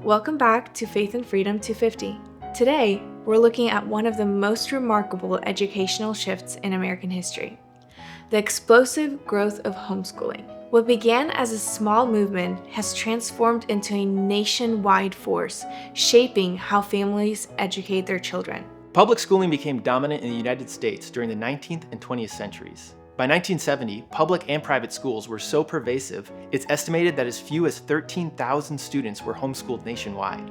Welcome back to Faith and Freedom 250. Today, we're looking at one of the most remarkable educational shifts in American history, the explosive growth of homeschooling. What began as a small movement has transformed into a nationwide force, shaping how families educate their children. Public schooling became dominant in the United States during the 19th and 20th centuries. By 1970, public and private schools were so pervasive, it's estimated that as few as 13,000 students were homeschooled nationwide.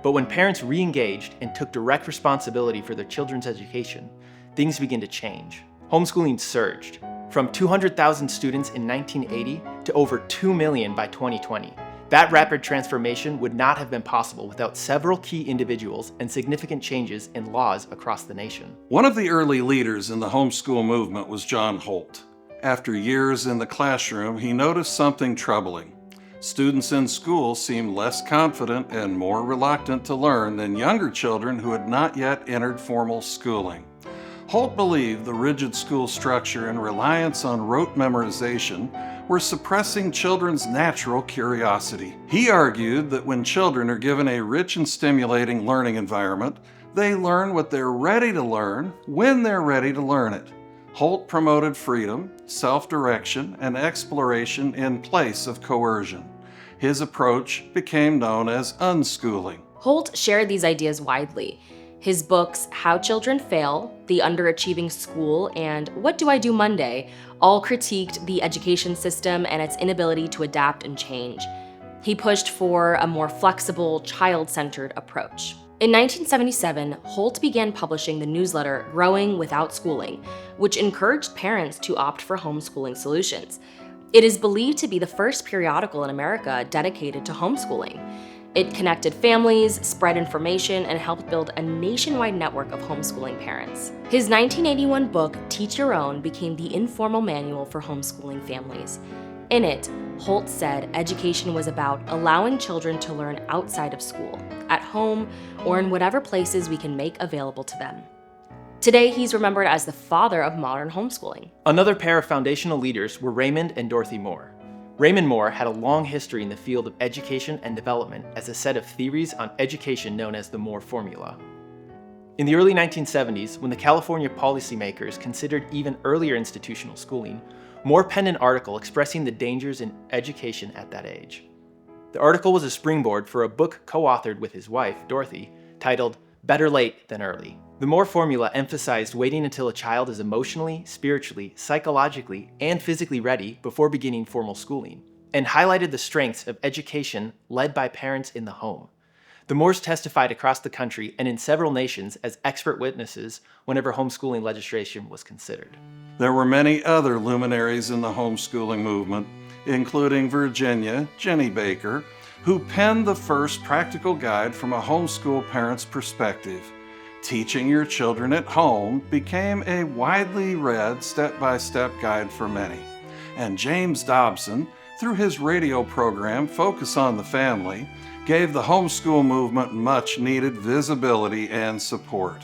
But when parents re-engaged and took direct responsibility for their children's education, things began to change. Homeschooling surged, from 200,000 students in 1980 to over 2 million by 2020. That rapid transformation would not have been possible without several key individuals and significant changes in laws across the nation. One of the early leaders in the homeschool movement was John Holt. After years in the classroom, he noticed something troubling. Students in school seemed less confident and more reluctant to learn than younger children who had not yet entered formal schooling. Holt believed the rigid school structure and reliance on rote memorization were suppressing children's natural curiosity. He argued that when children are given a rich and stimulating learning environment, they learn what they're ready to learn when they're ready to learn it. Holt promoted freedom, self-direction, and exploration in place of coercion. His approach became known as unschooling. Holt shared these ideas widely. His books, How Children Fail, The Underachieving School, and What Do I Do Monday, all critiqued the education system and its inability to adapt and change. He pushed for a more flexible, child-centered approach. In 1977, Holt began publishing the newsletter Growing Without Schooling, which encouraged parents to opt for homeschooling solutions. It is believed to be the first periodical in America dedicated to homeschooling. It connected families, spread information, and helped build a nationwide network of homeschooling parents. His 1981 book, Teach Your Own, became the informal manual for homeschooling families. In it, Holt said education was about allowing children to learn outside of school, at home, or in whatever places we can make available to them. Today, he's remembered as the father of modern homeschooling. Another pair of foundational leaders were Raymond and Dorothy Moore. Raymond Moore had a long history in the field of education and development as a set of theories on education known as the Moore Formula. In the early 1970s, when the California policymakers considered even earlier institutional schooling, Moore penned an article expressing the dangers in education at that age. The article was a springboard for a book co-authored with his wife, Dorothy, titled Better Late Than Early. The Moore Formula emphasized waiting until a child is emotionally, spiritually, psychologically, and physically ready before beginning formal schooling, and highlighted the strengths of education led by parents in the home. The Moores testified across the country and in several nations as expert witnesses whenever homeschooling legislation was considered. There were many other luminaries in the homeschooling movement, including Virginia Jenny Baker, who penned the first practical guide from a homeschool parent's perspective. Teaching Your Children at Home became a widely read step-by-step guide for many. And James Dobson, through his radio program Focus on the Family, gave the homeschool movement much-needed visibility and support.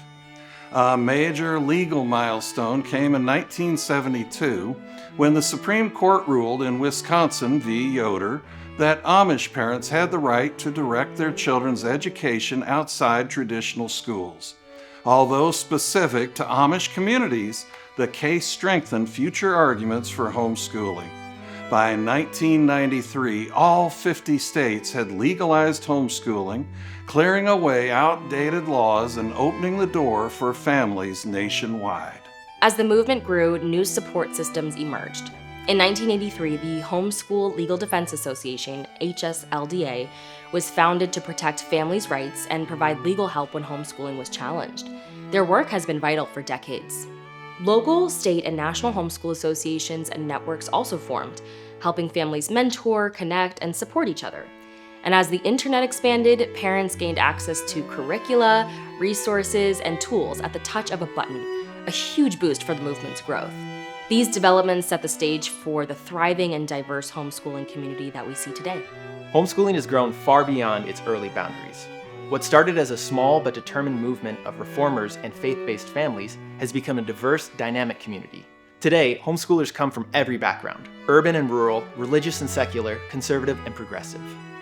A major legal milestone came in 1972 when the Supreme Court ruled in Wisconsin v. Yoder that Amish parents had the right to direct their children's education outside traditional schools. Although specific to Amish communities, the case strengthened future arguments for homeschooling. By 1993, all 50 states had legalized homeschooling, clearing away outdated laws and opening the door for families nationwide. As the movement grew, new support systems emerged. In 1983, the Homeschool Legal Defense Association, HSLDA, was founded to protect families' rights and provide legal help when homeschooling was challenged. Their work has been vital for decades. Local, state, and national homeschool associations and networks also formed, helping families mentor, connect, and support each other. And as the internet expanded, parents gained access to curricula, resources, and tools at the touch of a button, a huge boost for the movement's growth. These developments set the stage for the thriving and diverse homeschooling community that we see today. Homeschooling has grown far beyond its early boundaries. What started as a small but determined movement of reformers and faith-based families has become a diverse, dynamic community. Today, homeschoolers come from every background: urban and rural, religious and secular, conservative and progressive.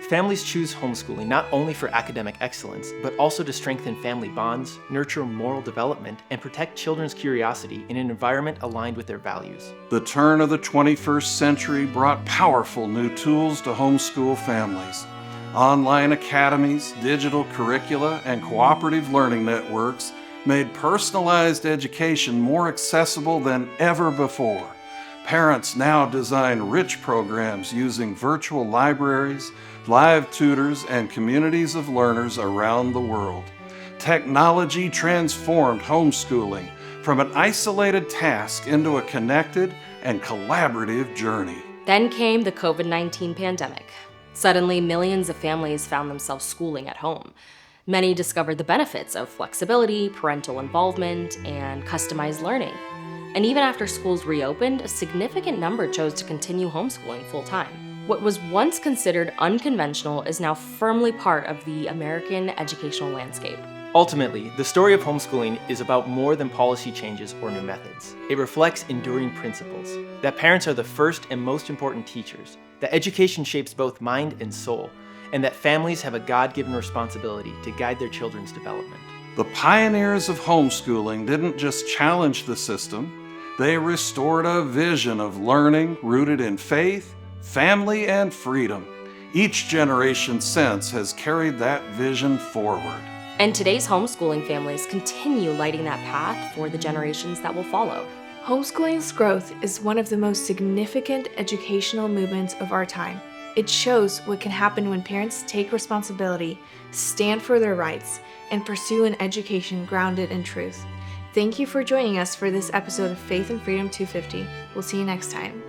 Families choose homeschooling not only for academic excellence, but also to strengthen family bonds, nurture moral development, and protect children's curiosity in an environment aligned with their values. The turn of the 21st century brought powerful new tools to homeschool families. Online academies, digital curricula, and cooperative learning networks made personalized education more accessible than ever before. Parents now design rich programs using virtual libraries, live tutors, and communities of learners around the world. Technology transformed homeschooling from an isolated task into a connected and collaborative journey. Then came the COVID-19 pandemic. Suddenly, millions of families found themselves schooling at home. Many discovered the benefits of flexibility, parental involvement, and customized learning. And even after schools reopened, a significant number chose to continue homeschooling full-time. What was once considered unconventional is now firmly part of the American educational landscape. Ultimately, the story of homeschooling is about more than policy changes or new methods. It reflects enduring principles, that parents are the first and most important teachers, that education shapes both mind and soul, and that families have a God-given responsibility to guide their children's development. The pioneers of homeschooling didn't just challenge the system, they restored a vision of learning rooted in faith, family, and freedom. Each generation since has carried that vision forward. And today's homeschooling families continue lighting that path for the generations that will follow. Homeschooling's growth is one of the most significant educational movements of our time. It shows what can happen when parents take responsibility, stand for their rights, and pursue an education grounded in truth. Thank you for joining us for this episode of Faith and Freedom 250. We'll see you next time.